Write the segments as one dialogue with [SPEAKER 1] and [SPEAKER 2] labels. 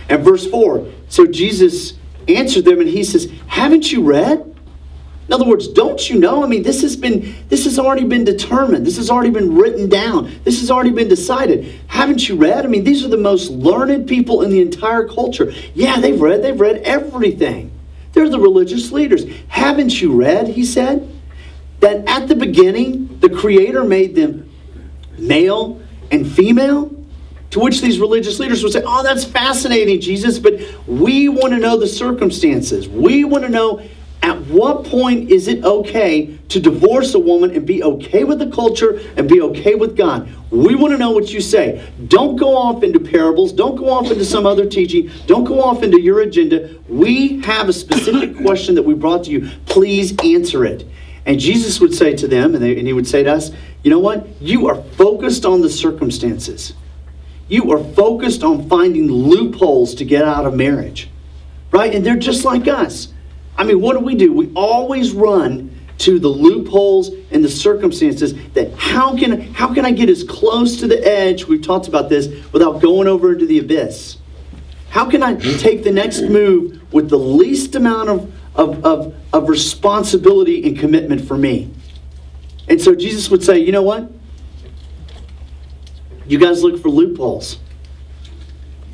[SPEAKER 1] And verse 4, so Jesus answered them and he says, haven't you read? In other words, don't you know? I mean, this has already been determined. This has already been written down. This has already been decided. Haven't you read? I mean, these are the most learned people in the entire culture. Yeah, they've read everything. They're the religious leaders. Haven't you read, he said, that at the beginning, the Creator made them male and female? To which these religious leaders would say, oh, that's fascinating, Jesus, but we want to know the circumstances. We want to know at what point is it okay to divorce a woman and be okay with the culture and be okay with God? We want to know what you say. Don't go off into parables. Don't go off into some other teaching. Don't go off into your agenda. We have a specific question that we brought to you. Please answer it. And Jesus would say to them, and he would say to us, you know what? You are focused on the circumstances. You are focused on finding loopholes to get out of marriage. Right? And they're just like us. I mean, what do? We always run to the loopholes and the circumstances that how can I get as close to the edge, we've talked about this, without going over into the abyss? How can I take the next move with the least amount of responsibility and commitment for me? And so Jesus would say, you know what? You guys look for loopholes.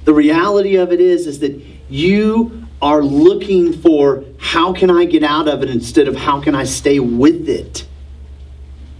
[SPEAKER 1] The reality of it is that you are looking for how can I get out of it instead of how can I stay with it.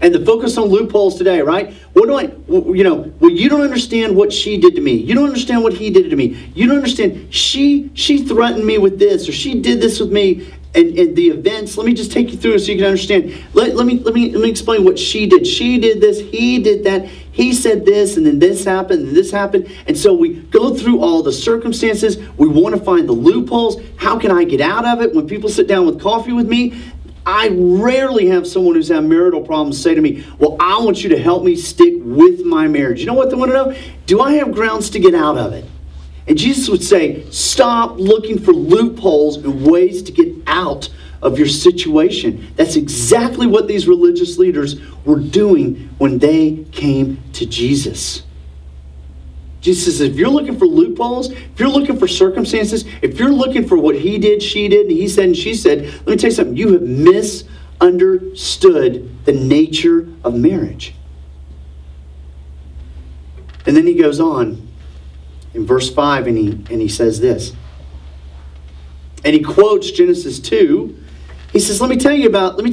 [SPEAKER 1] And the focus on loopholes today, right? Well, you don't understand what she did to me. You don't understand what he did to me. You don't understand. She threatened me with this, or she did this with me. And the events, let me just take you through so you can understand. Let me explain what she did. She did this, he did that, he said this, and then this happened, and this happened. And so we go through all the circumstances. We want to find the loopholes. How can I get out of it? When people sit down with coffee with me, I rarely have someone who's had marital problems say to me, well, I want you to help me stick with my marriage. You know what they want to know? Do I have grounds to get out of it? And Jesus would say, stop looking for loopholes and ways to get out of your situation. That's exactly what these religious leaders were doing when they came to Jesus. Jesus says, if you're looking for loopholes, if you're looking for circumstances, if you're looking for what he did, she did, and he said, and she said, let me tell you something. You have misunderstood the nature of marriage. And then he goes on. In verse 5, and he says this. And he quotes Genesis 2. He says, let me tell you about the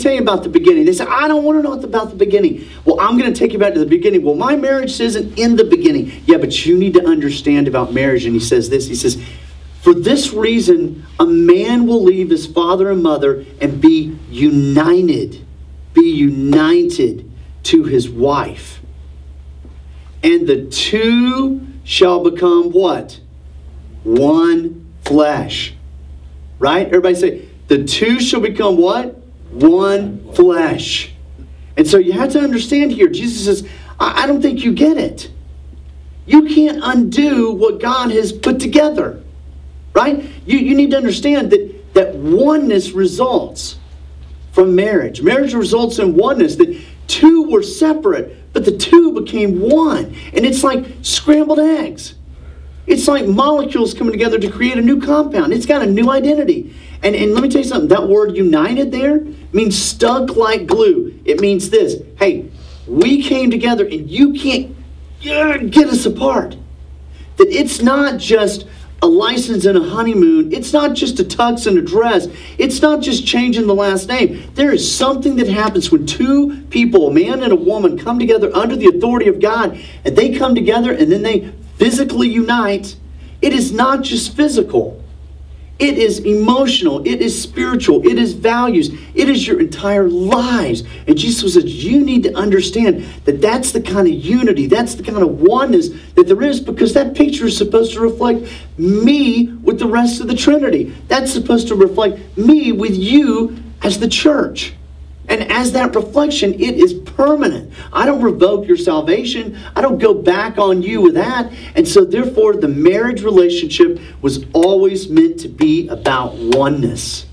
[SPEAKER 1] beginning. They say, I don't want to know about the beginning. Well, I'm going to take you back to the beginning. Well, my marriage isn't in the beginning. Yeah, but you need to understand about marriage. And he says this. He says, for this reason, a man will leave his father and mother and be united to his wife. And the two shall become what? One flesh. Right? Everybody say, the two shall become what? One flesh. And so you have to understand here, Jesus says, I don't think you get it. You can't undo what God has put together. Right? You need to understand that oneness results from marriage. Marriage results in oneness, that two were separate, but the two became one. And it's like scrambled eggs. It's like molecules coming together to create a new compound. It's got a new identity. And let me tell you something. That word united there means stuck like glue. It means this. Hey, we came together and you can't get us apart. That it's not just a license and a honeymoon. It's not just a tux and a dress. It's not just changing the last name. There is something that happens when two people, a man and a woman, come together under the authority of God, and they come together and then they physically unite. It is not just physical. It is emotional. It is spiritual. It is values. It is your entire lives. And Jesus says, you need to understand that that's the kind of unity, that's the kind of oneness that there is, because that picture is supposed to reflect me with the rest of the Trinity. That's supposed to reflect me with you as the church. And as that reflection, it is permanent. I don't revoke your salvation. I don't go back on you with that. And so therefore, the marriage relationship was always meant to be about oneness.